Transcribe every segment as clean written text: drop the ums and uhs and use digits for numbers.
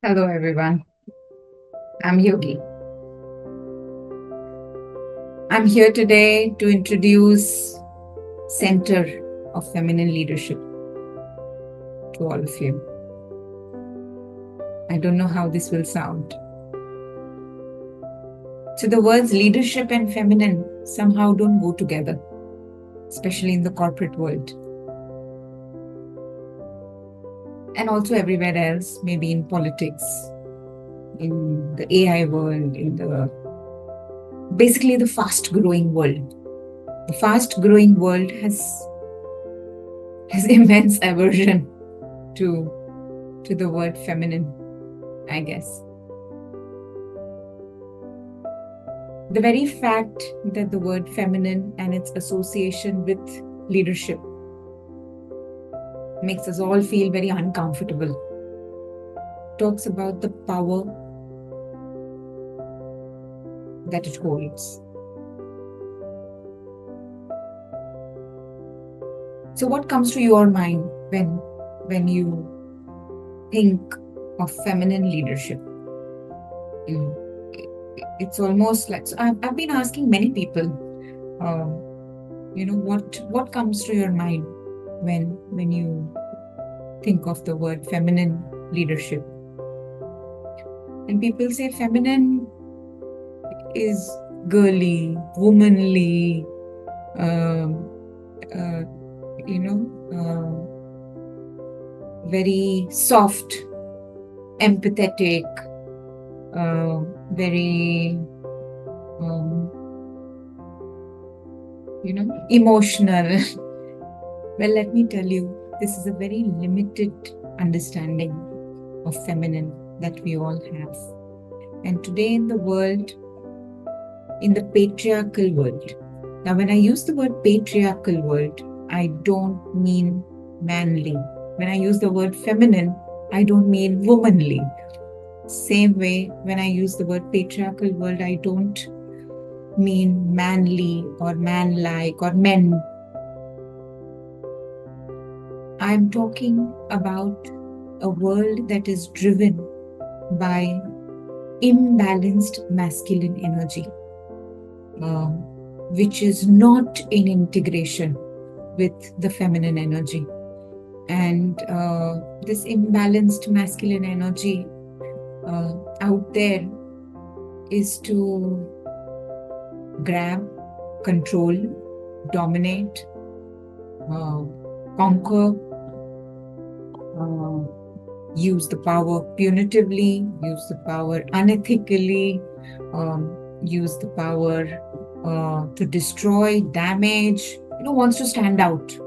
Hello, everyone. I'm Yogi. I'm here today to introduce Center of Feminine Leadership to all of you. I don't know how this will sound. So the words leadership and feminine somehow don't go together, especially in the corporate world. And also everywhere else, maybe in politics, in the AI world, basically the fast growing world. The fast growing world has immense aversion to the word feminine, I guess. The very fact that the word feminine and its association with leadership makes us all feel very uncomfortable. Talks about the power that it holds. So what comes to your mind when you think of feminine leadership? It's almost like, so I've been asking many people, what comes to your mind when you think of the word feminine leadership? And people say feminine is girly, womanly, very soft, empathetic, very, emotional. Well, let me tell you, this is a very limited understanding of feminine that we all have. And today in the world, in the patriarchal world, now when I use the word patriarchal world, I don't mean manly. When I use the word feminine, I don't mean womanly. Same way, when I use the word patriarchal world, I don't mean manly or man-like or men. I'm talking about a world that is driven by imbalanced masculine energy, which is not in integration with the feminine energy. And this imbalanced masculine energy out there is to grab, control, dominate, conquer, use the power punitively, use the power unethically, use the power to destroy, damage, wants to stand out,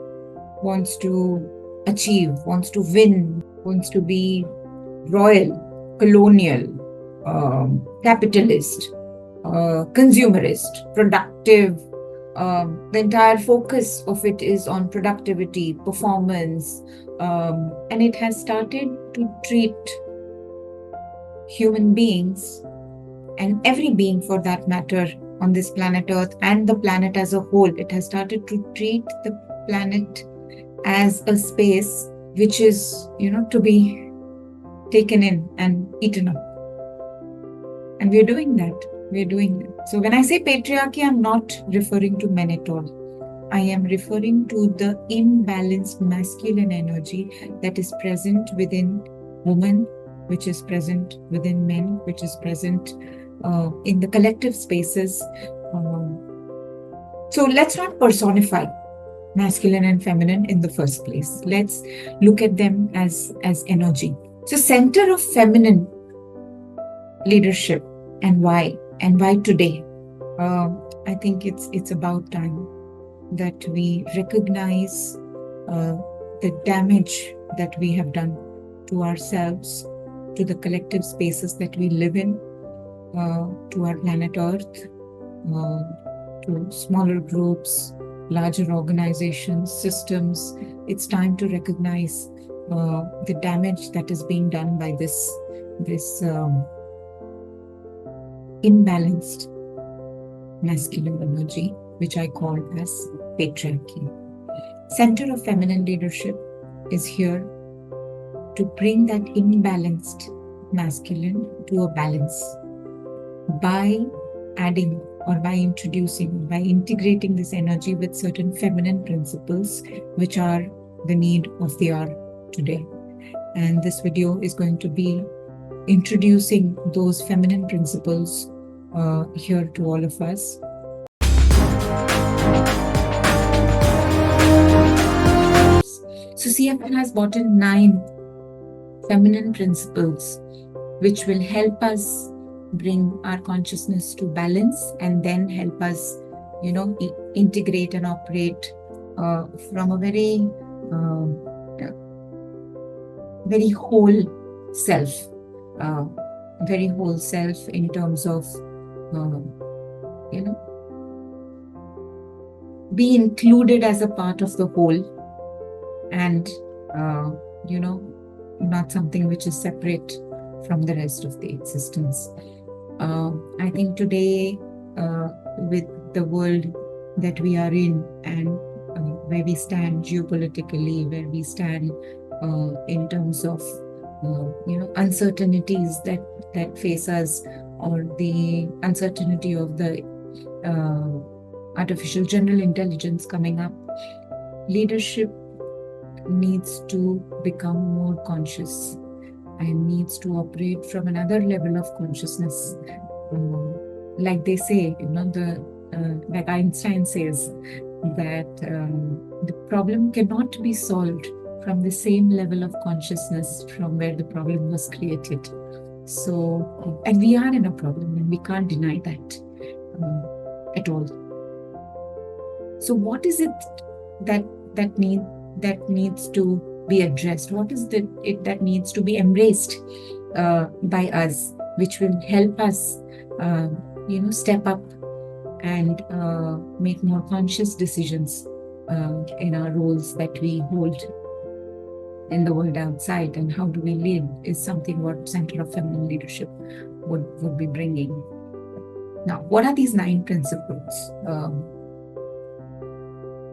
wants to achieve, wants to win, wants to be royal, colonial, capitalist, consumerist, productive. The entire focus of it is on productivity, performance, and it has started to treat human beings and every being for that matter on this planet Earth and the planet as a whole. It has started to treat the planet as a space which is, to be taken in and eaten up. And we're doing that. So when I say patriarchy, I'm not referring to men at all. I am referring to the imbalanced masculine energy that is present within women, which is present within men, which is present in the collective spaces. So let's not personify masculine and feminine in the first place. Let's look at them as energy. So center of feminine leadership, and why today? I think it's about time that we recognize the damage that we have done to ourselves, to the collective spaces that we live in, to our planet Earth, to smaller groups, larger organizations, systems. It's time to recognize the damage that is being done by this imbalanced masculine energy, which I call as patriarchy. Center of feminine leadership is here to bring that imbalanced masculine to a balance by adding or by introducing, by integrating this energy with certain feminine principles, which are the need of the hour today. And this video is going to be introducing those feminine principles here to all of us. So CFN has brought in 9 feminine principles, which will help us bring our consciousness to balance and then help us, integrate and operate from a very, very whole self, in terms of, be included as a part of the whole and, not something which is separate from the rest of the existence. I think today, with the world that we are in and where we stand geopolitically, where we stand in terms of, uncertainties that face us, or the uncertainty of the artificial general intelligence coming up, leadership needs to become more conscious and needs to operate from another level of consciousness. Like they say, like Einstein says, that the problem cannot be solved from the same level of consciousness from where the problem was created. So, and we are in a problem and we can't deny that at all. So what is it that needs to be addressed? What is it that needs to be embraced by us, which will help us, step up and make more conscious decisions in our roles that we hold in the world outside, and how do we lead is something what Center of Feminine Leadership would be bringing. Now, what are these 9 principles?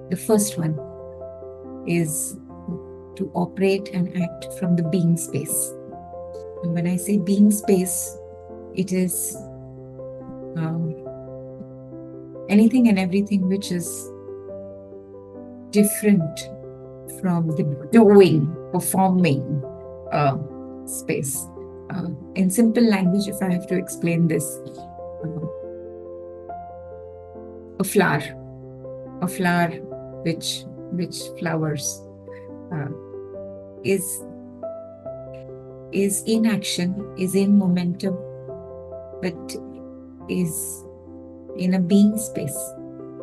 The first one is to operate and act from the being space. And when I say being space, it is anything and everything which is different from the doing, performing space. In simple language, if I have to explain this, a flower which flowers is in action, is in momentum, but is in a being space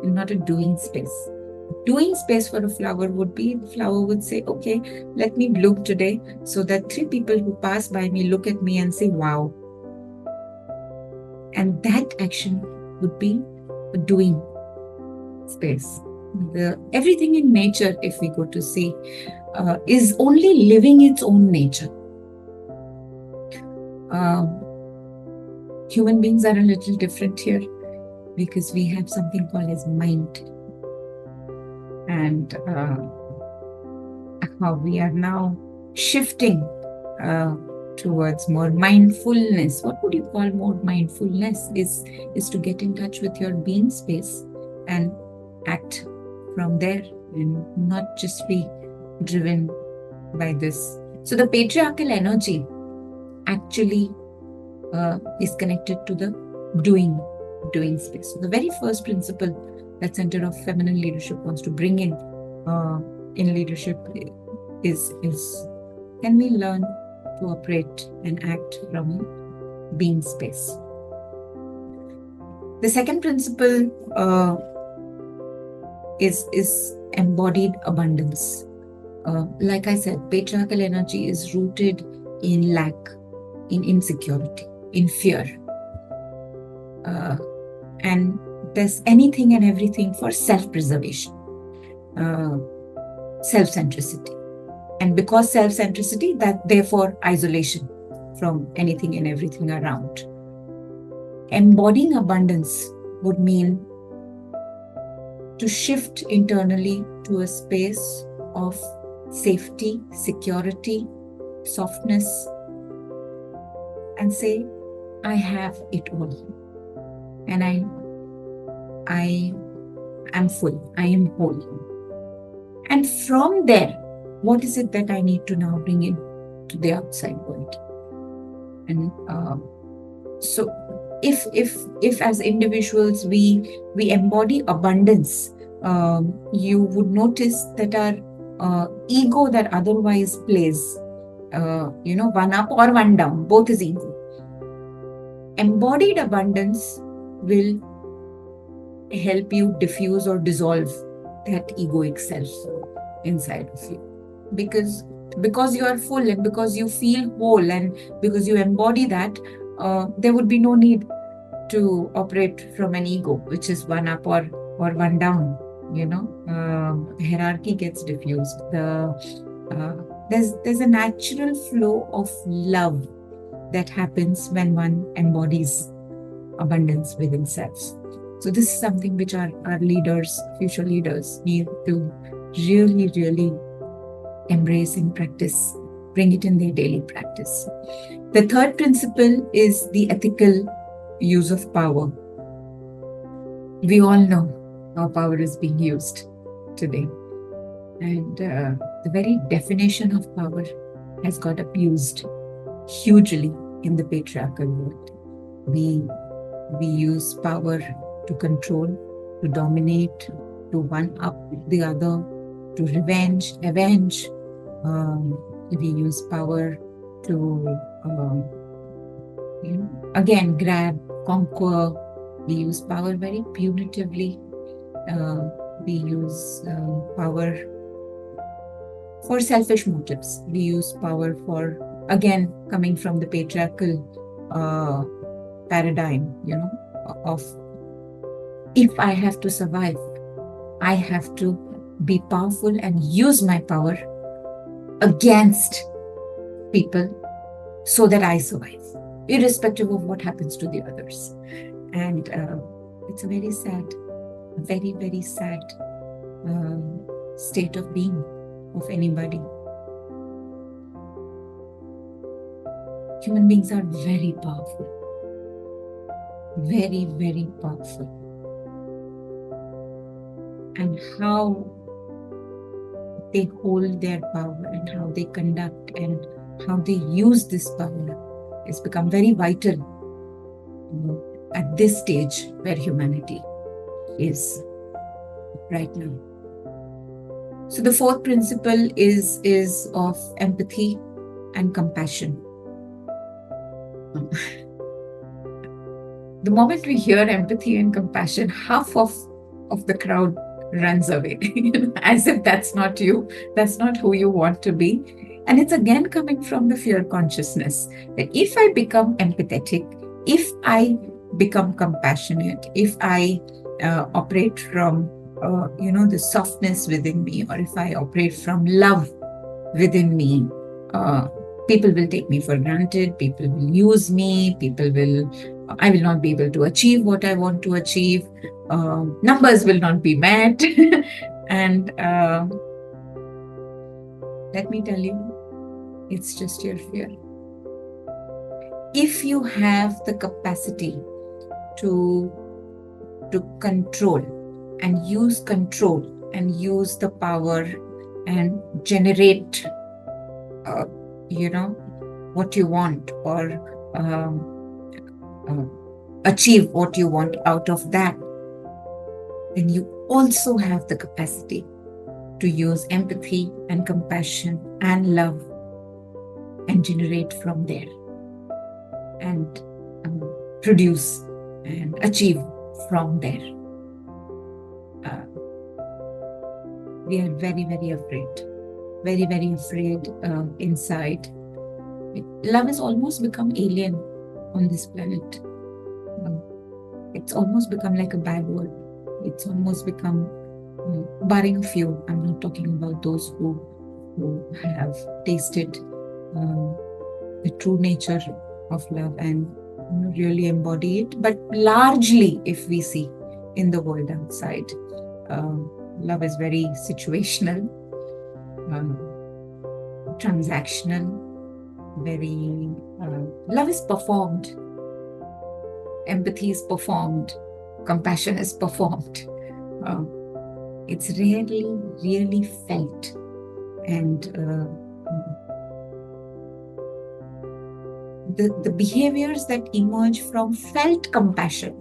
and not a doing space. Doing space for a flower would be, the flower would say, okay, let me bloom today so that 3 people who pass by me look at me and say, wow. And that action would be a doing space. Everything in nature, if we go to see, is only living its own nature. Human beings are a little different here because we have something called as mind. And how we are now shifting towards more mindfulness. What would you call more mindfulness? Is to get in touch with your being space and act from there and not just be driven by this. So the patriarchal energy actually is connected to the doing space. So the very first principle that Center of Feminine Leadership wants to bring in leadership is can we learn to operate and act from being space. The second principle is embodied abundance. Like I said, patriarchal energy is rooted in lack, in insecurity, in fear. And there's anything and everything for self-preservation, self-centricity. And because self-centricity, that therefore isolation from anything and everything around. Embodying abundance would mean to shift internally to a space of safety, security, softness, and say, I have it all. And I am full. I am whole. And from there, what is it that I need to now bring in to the outside world? And so if as individuals we embody abundance, you would notice that our ego that otherwise plays, one up or one down, both is ego. Embodied abundance will help you diffuse or dissolve that egoic self inside of you, because you are full and because you feel whole and because you embody that, there would be no need to operate from an ego which is one up or one down. Hierarchy gets diffused. There's a natural flow of love that happens when one embodies abundance within self. So this is something which our leaders, future leaders, need to really embrace and practice, bring it in their daily practice. The third principle is the ethical use of power. We all know how power is being used today. And the very definition of power has got abused hugely in the patriarchal world. We use power to control, to dominate, to one up the other, to avenge. We use power to, again, grab, conquer. We use power very punitively. We use power for selfish motives. We use power for, again, coming from the patriarchal paradigm, of if I have to survive, I have to be powerful and use my power against people so that I survive, irrespective of what happens to the others. And it's a very sad, very sad state of being of anybody. Human beings are very powerful, very powerful. And how they hold their power and how they conduct and how they use this power has become very vital at this stage where humanity is right now. So the fourth principle is of empathy and compassion. The moment we hear empathy and compassion, half of the crowd runs away, as if that's not you, that's not who you want to be. And it's again coming from the fear consciousness that if I become empathetic, if I become compassionate, if I operate from the softness within me, or if I operate from love within me, people will take me for granted, people will use me, I will not be able to achieve what I want to achieve, numbers will not be met. And let me tell you, it's just your fear. If you have the capacity to control and use the power and generate what you want, or achieve what you want out of that, then you also have the capacity to use empathy and compassion and love and generate from there and produce and achieve from there. We are very afraid inside. Love has almost become alien on this planet. It's almost become like a bad word. It's almost become, barring a few, I'm not talking about those who have tasted the true nature of love and really embody it. But largely, if we see in the world outside, love is very situational, transactional, very, love is performed, empathy is performed, compassion is performed. Uh, it's really, really felt. And the behaviors that emerge from felt compassion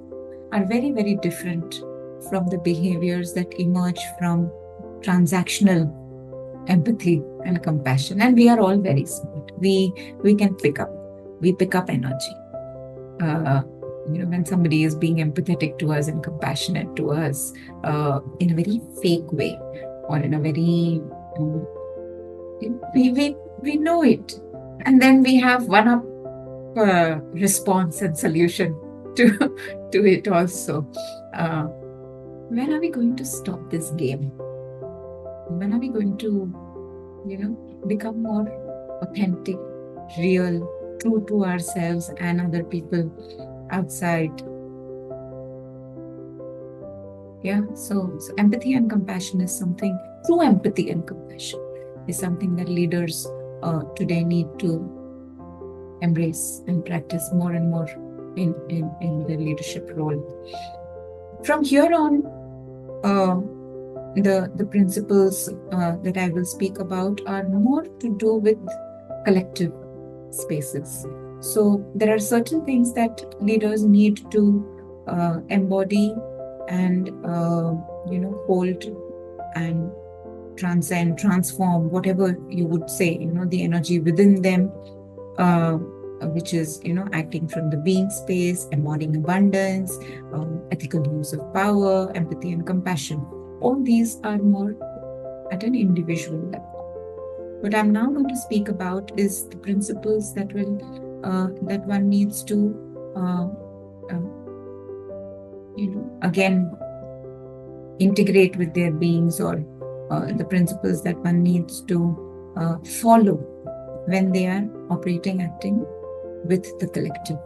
are very, very different from the behaviors that emerge from transactional empathy and compassion. And we are all very smart. We can pick up. We pick up energy. When somebody is being empathetic to us and compassionate to us in a very fake way, or in a very we know it, and then we have one up response and solution to to it also. When are we going to stop this game? When are we going to, become more authentic, real, true to ourselves and other people outside? Yeah, so empathy and compassion is something, true empathy and compassion is something that leaders today need to embrace and practice more and more in their leadership role. From here on, the principles that I will speak about are more to do with collective spaces. So there are certain things that leaders need to embody and hold and transcend, transform, whatever you would say, the energy within them, which is, acting from the being space, embodying abundance, ethical use of power, empathy and compassion. All these are more at an individual level. What I'm now going to speak about is the principles that that one needs to, again, integrate with their beings, or the principles that one needs to follow when they are operating, acting with the collective.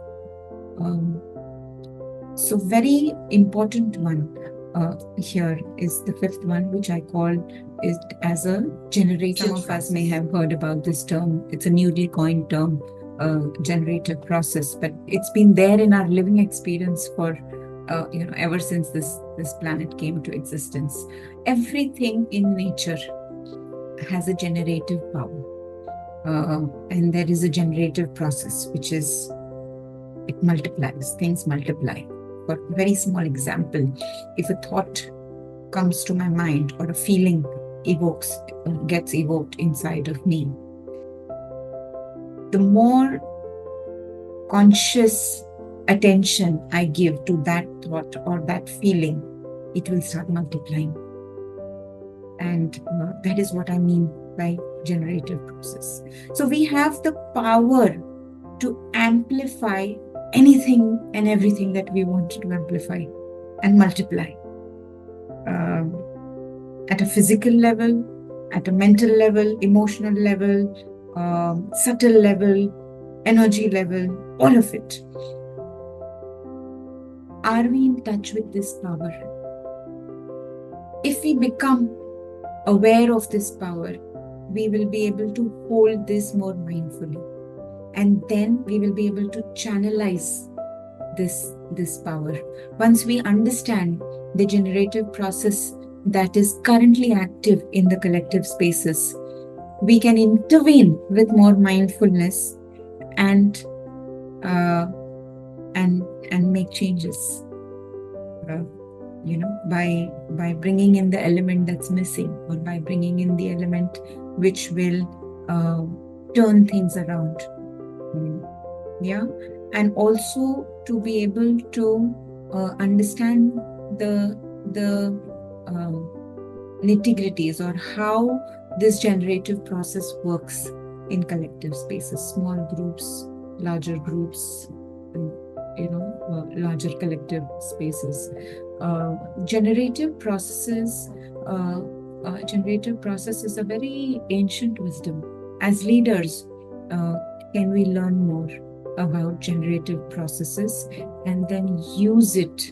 So very important one here is the fifth one, which I call it as a generative. Some of us may have heard about this term. It's a newly coined term, generative process, but it's been there in our living experience for ever since this planet came to existence. Everything in nature has a generative power, and there is a generative process, which is it multiplies. Things multiply. For a very small example, if a thought comes to my mind or a feeling gets evoked inside of me, the more conscious attention I give to that thought or that feeling, it will start multiplying. And that is what I mean by generative process. So we have the power to amplify anything and everything that we want to amplify and multiply, at a physical level, at a mental level, emotional level, subtle level, energy level, all of it. Are we in touch with this power? If we become aware of this power, we will be able to hold this more mindfully. And then we will be able to channelize this power. Once we understand the generative process that is currently active in the collective spaces, we can intervene with more mindfulness and make changes. By bringing in the element that's missing, or by bringing in the element which will turn things around. And also to be able to understand the nitty-gritties, or how this generative process works in collective spaces, small groups, larger groups, larger collective spaces. Generative process is a very ancient wisdom. As leaders, can we learn more about generative processes and then use it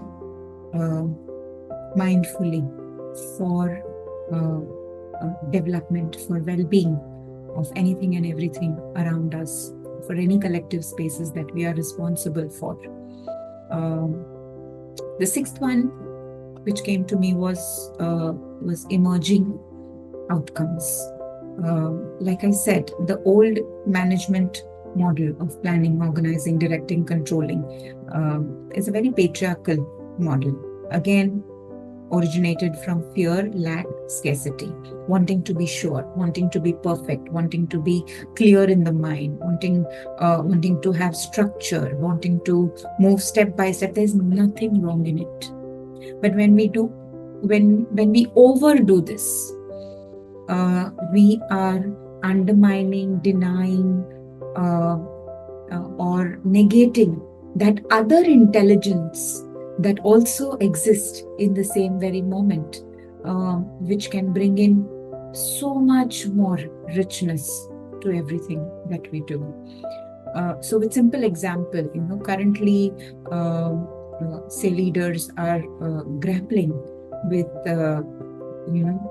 mindfully for development, for well-being of anything and everything around us for any collective spaces that we are responsible for. The sixth one, which came to me, was emerging outcomes. Like I said, the old management model of planning, organizing, directing, controlling is a very patriarchal model. Again, originated from fear, lack, scarcity, wanting to be sure, wanting to be perfect, wanting to be clear in the mind, wanting to have structure, wanting to move step by step. There's nothing wrong in it. But when we overdo this, we are undermining, denying, or negating that other intelligence that also exists in the same very moment, which can bring in so much more richness to everything that we do. So with simple example, currently, say leaders are grappling with,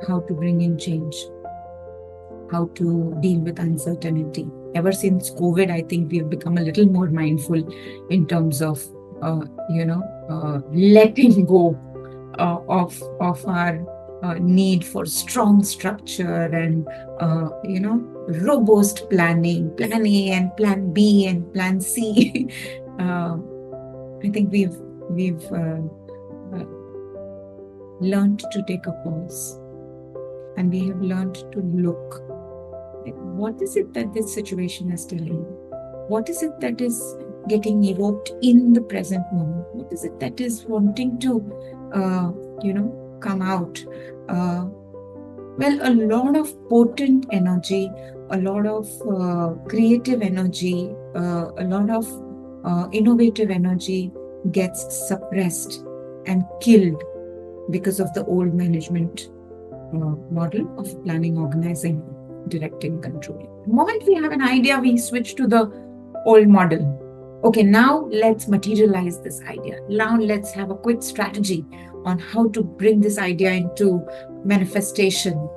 how to bring in change, how to deal with uncertainty. Ever since COVID, I think we've become a little more mindful in terms of, letting go of our need for strong structure and, robust planning, plan A and plan B and plan C. I think we've learned to take a pause, and we have learned to look. What is it that this situation is telling me? What is it that is getting evoked in the present moment? What is it that is wanting to, come out? Well, a lot of potent energy, a lot of creative energy, a lot of innovative energy gets suppressed and killed because of the old management model of planning, organizing, directing, controlling. The moment we have an idea, we switch to the old model. Okay, now let's materialize this idea. Now let's have a quick strategy on how to bring this idea into manifestation.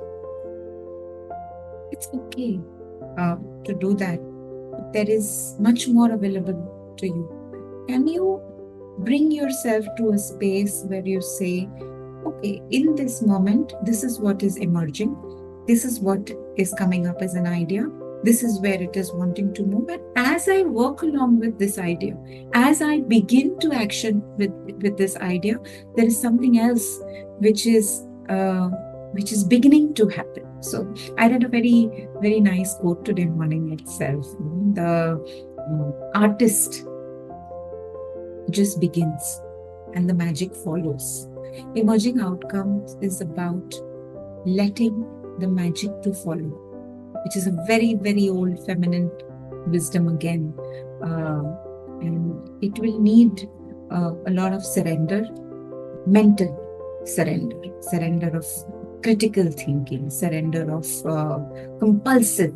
It's okay to do that. But there is much more available to you. Can you bring yourself to a space where you say, okay, in this moment, this is what is emerging. This is what is coming up as an idea. This is where it is wanting to move. And as I work along with this idea, as I begin to action with this idea, there is something else which is beginning to happen. So I read a very, very nice quote today morning itself. The artist just begins and the magic follows. Emerging outcomes is about letting the magic to follow, which is a very, very old feminine wisdom again. And it will need a lot of surrender, mental surrender of critical thinking, surrender of compulsive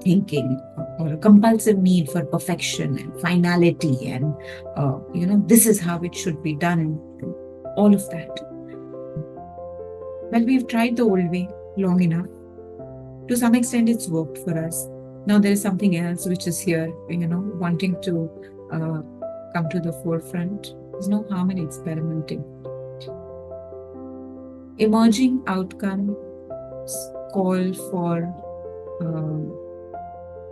thinking, or a compulsive need for perfection and finality and, this is how it should be done, all of that. Well, we've tried the old way long enough. To some extent, it's worked for us. Now there is something else which is here, wanting to come to the forefront. There's no harm in experimenting. Emerging outcomes call for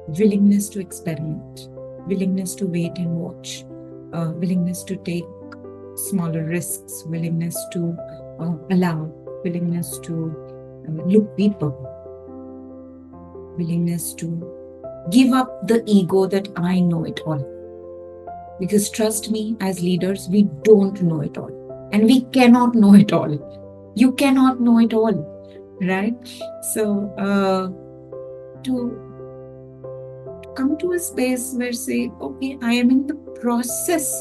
willingness to experiment, willingness to wait and watch, willingness to take smaller risks, willingness to allow, willingness to look deeper, willingness to give up the ego that I know it all. Because trust me, as leaders, we don't know it all. And we cannot know it all. You cannot know it all, right? So to come to a space where say, okay, I am in the process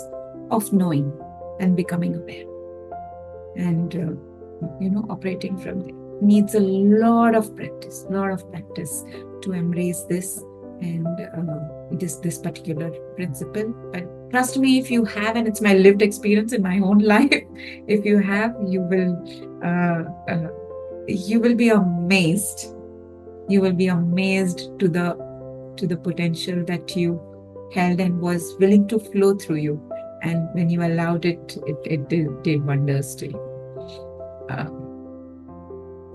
of knowing and becoming aware. And operating from there needs a lot of practice to embrace this and this particular principle. But trust me, if you have, and it's my lived experience in my own life, if you have, you will be amazed You will be amazed to the potential that you held and was willing to flow through you. And when you allowed it, it did wonders to you.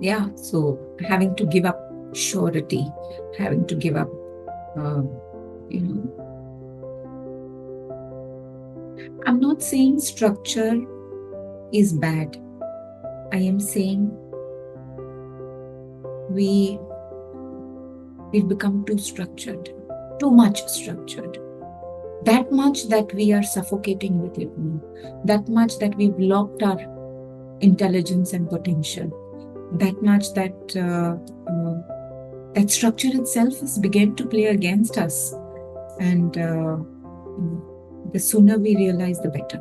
Yeah, so having to give up surety, having to give up, you know, I'm not saying structure is bad. I am saying we've become too structured, too much structured. That much that we are suffocating with it now. That much that we've locked our intelligence and potential. That much that that structure itself has begun to play against us. And the sooner we realize, the better.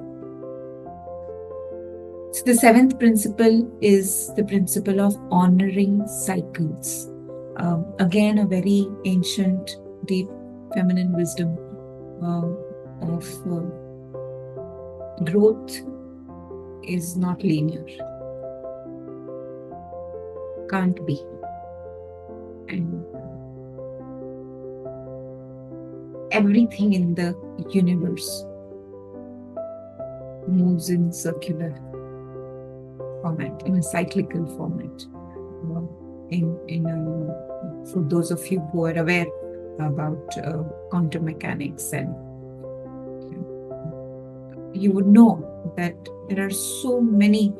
So the seventh principle is the principle of honoring cycles. Again, a very ancient, deep feminine wisdom of growth is not linear. Can't be. And everything in the universe moves in circular format, in a cyclical format. For those of you who are aware about quantum mechanics, and you would know that there are so many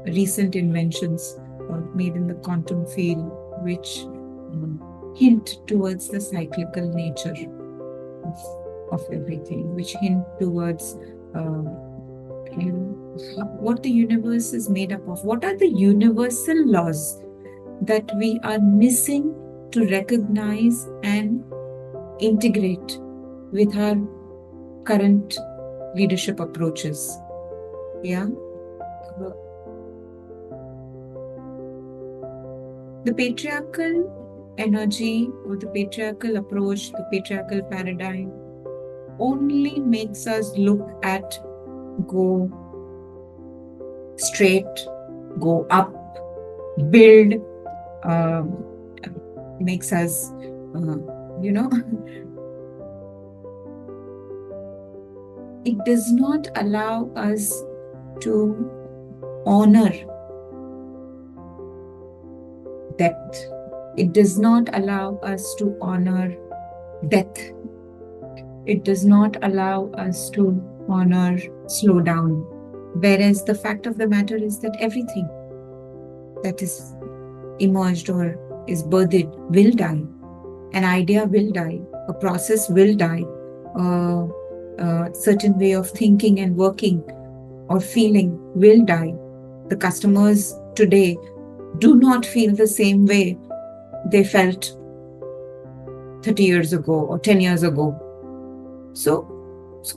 recent inventions made in the quantum field which hint towards the cyclical nature of everything, which hint towards what the universe is made up of. What are the universal laws that we are missing to recognize and integrate with our current leadership approaches? Yeah. The patriarchal energy or the patriarchal approach, the patriarchal paradigm only makes us look at go straight, go up, build, makes us, it does not allow us to honor depth. It does not allow us to honor death. It does not allow us to honor slow down. Whereas the fact of the matter is that everything that is emerged or is birthed will die. An idea will die. A process will die. A certain way of thinking and working or feeling will die. The customers today do not feel the same way they felt 30 years ago or 10 years ago. So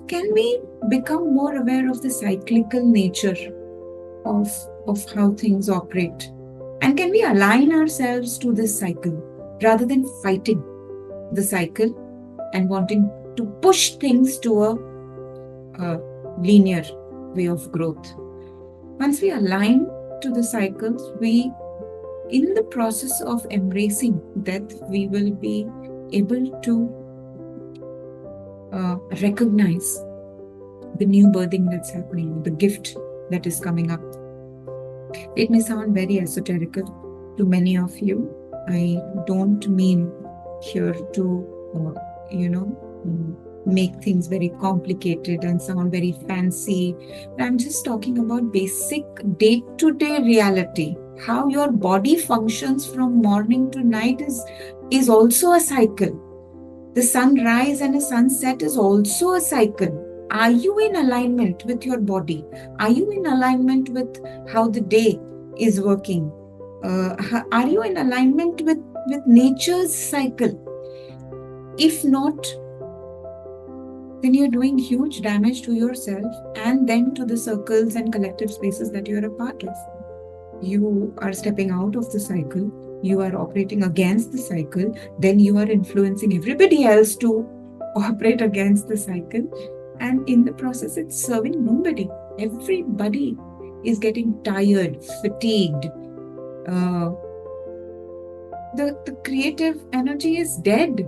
can we become more aware of the cyclical nature of how things operate? And can we align ourselves to this cycle rather than fighting the cycle and wanting to push things to a linear way of growth? Once we align to the cycles, in the process of embracing death, we will be able to recognize the new birthing that's happening, the gift that is coming up. It may sound very esoterical to many of you. I don't mean here to, make things very complicated and sound very fancy. I'm just talking about basic day-to-day reality. How your body functions from morning to night is also a cycle. The sunrise and a sunset is also a cycle. Are you in alignment with your body? Are you in alignment with how the day is working? Are you in alignment with nature's cycle? If not, then you're doing huge damage to yourself and then to the circles and collective spaces that you're a part of. You are stepping out of the cycle. You are operating against the cycle. Then you are influencing everybody else to operate against the cycle. And in the process, it's serving nobody. Everybody is getting tired, fatigued, the creative energy is dead.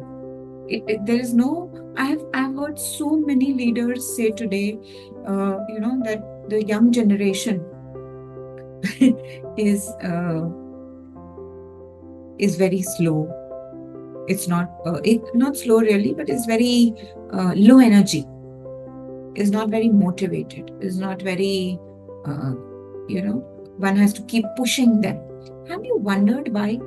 There is no. I've heard so many leaders say today, that the young generation is very slow. It's not slow really, but it's very low energy. Is not very motivated. Is not very, uh, one has to keep pushing them. Have you wondered why?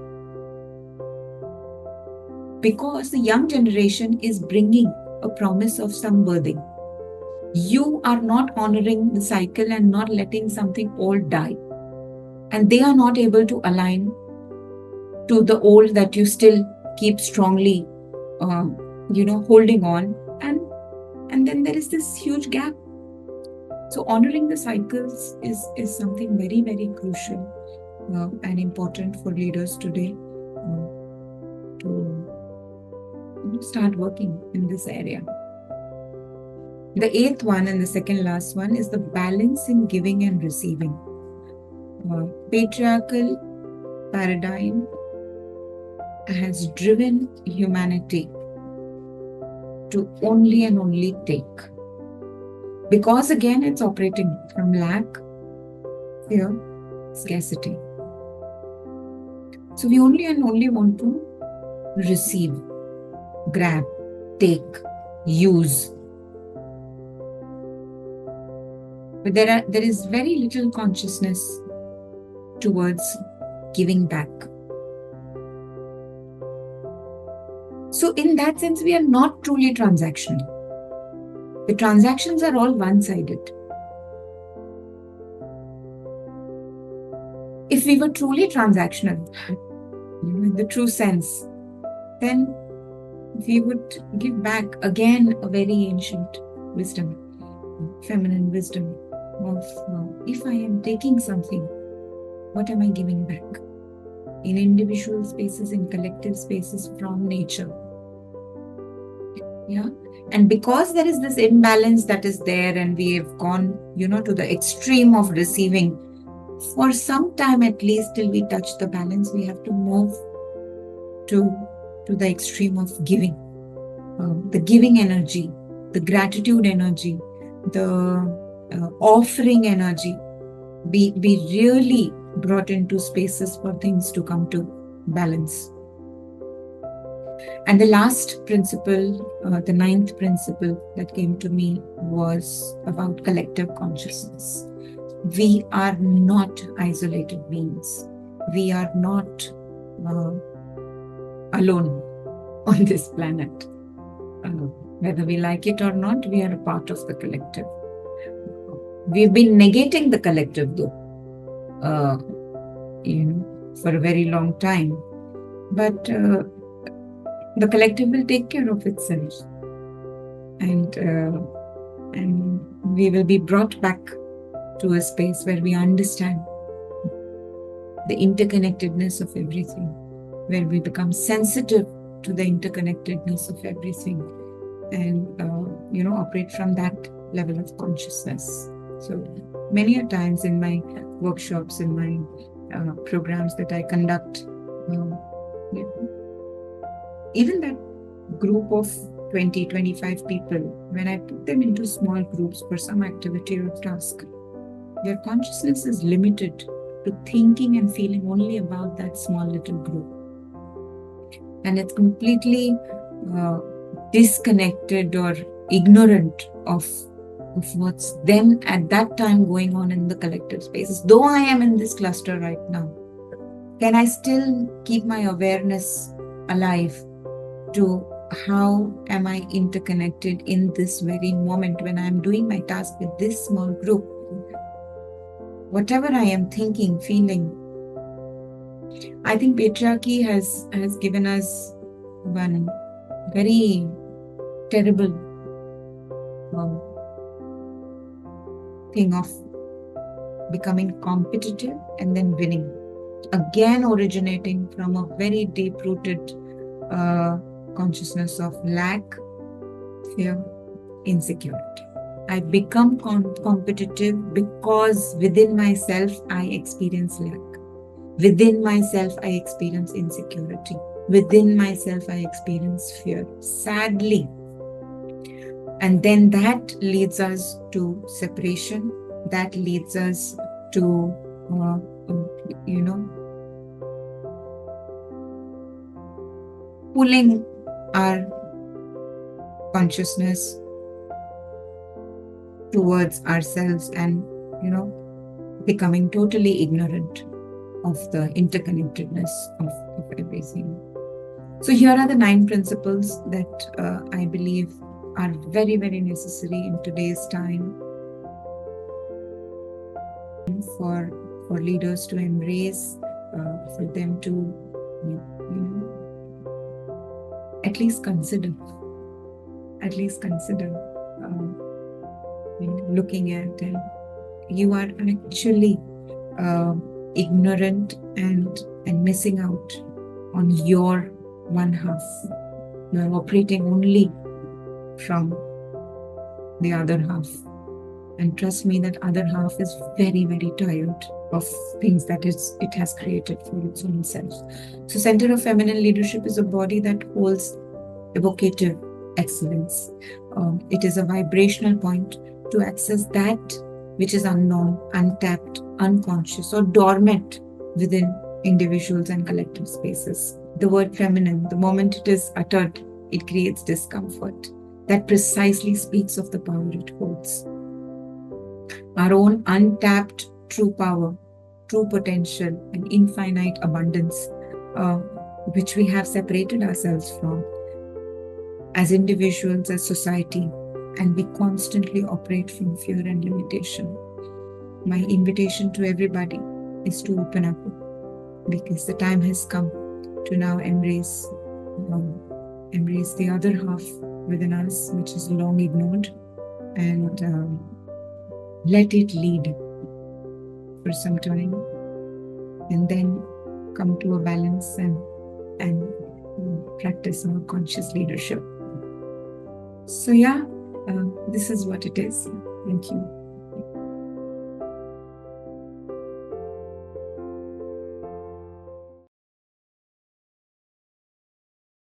Because the young generation is bringing a promise of some birthing. You are not honoring the cycle and not letting something old die. And they are not able to align to the old that you still keep strongly, holding on. And then there is this huge gap. So honoring the cycles is something very, very crucial and important for leaders today to start working in this area. The eighth one and the second last one is the balance in giving and receiving. Patriarchal paradigm has driven humanity to only and only take. Because again, it's operating from lack, fear, scarcity. So we only and only want to receive, grab, take, use. But there is very little consciousness towards giving back. So in that sense, we are not truly transactional. The transactions are all one-sided. If we were truly transactional, in the true sense, then we would give back again a very ancient wisdom, feminine wisdom of if I am taking something, what am I giving back? In individual spaces, in collective spaces, from nature. Yeah. And because there is this imbalance that is there, and we have gone, to the extreme of receiving, for some time at least till we touch the balance, we have to move to the extreme of giving. The giving energy, the gratitude energy, the offering energy, be really brought into spaces for things to come to balance. And the last principle, the ninth principle that came to me was about collective consciousness. We are not isolated beings. We are not alone on this planet. Whether we like it or not, we are a part of the collective. We've been negating the collective though, for a very long time. But the collective will take care of itself, and we will be brought back to a space where we understand the interconnectedness of everything, where we become sensitive to the interconnectedness of everything, and operate from that level of consciousness. So many a times in my workshops, in my programs that I conduct, even that group of 20, 25 people, when I put them into small groups for some activity or task, their consciousness is limited to thinking and feeling only about that small little group. And it's completely disconnected or ignorant of what's then at that time going on in the collective spaces. Though I am in this cluster right now, can I still keep my awareness alive to how am I interconnected in this very moment when I'm doing my task with this small group? Whatever I am thinking, feeling, I think patriarchy has given us one very terrible thing of becoming competitive and then winning. Again, originating from a very deep-rooted consciousness of lack, fear, insecurity. I become competitive because within myself I experience lack. Within myself, I experience insecurity. Within myself, I experience fear. Sadly. And then that leads us to separation. That leads us to, uh, you know, pulling our consciousness towards ourselves and, becoming totally ignorant of the interconnectedness of everything. So here are the 9 principles that I believe are very, very necessary in today's time for leaders to embrace, for them to, at least consider, looking at them. You are actually ignorant and missing out on your one half. You are operating only from the other half. And trust me, that other half is very, very tired of things that it has created for its own self. So center of feminine leadership is a body that holds evocative excellence. It is a vibrational point to access that which is unknown, untapped, unconscious, or dormant within individuals and collective spaces. The word feminine, the moment it is uttered, it creates discomfort. That precisely speaks of the power it holds. Our own untapped true power, true potential, and infinite abundance, which we have separated ourselves from as individuals, as society, and we constantly operate from fear and limitation. My invitation to everybody is to open up, because the time has come to now embrace the other half within us, which is long ignored, and let it lead for some time, and then come to a balance and practice more conscious leadership. So yeah, this is what it is. Thank you.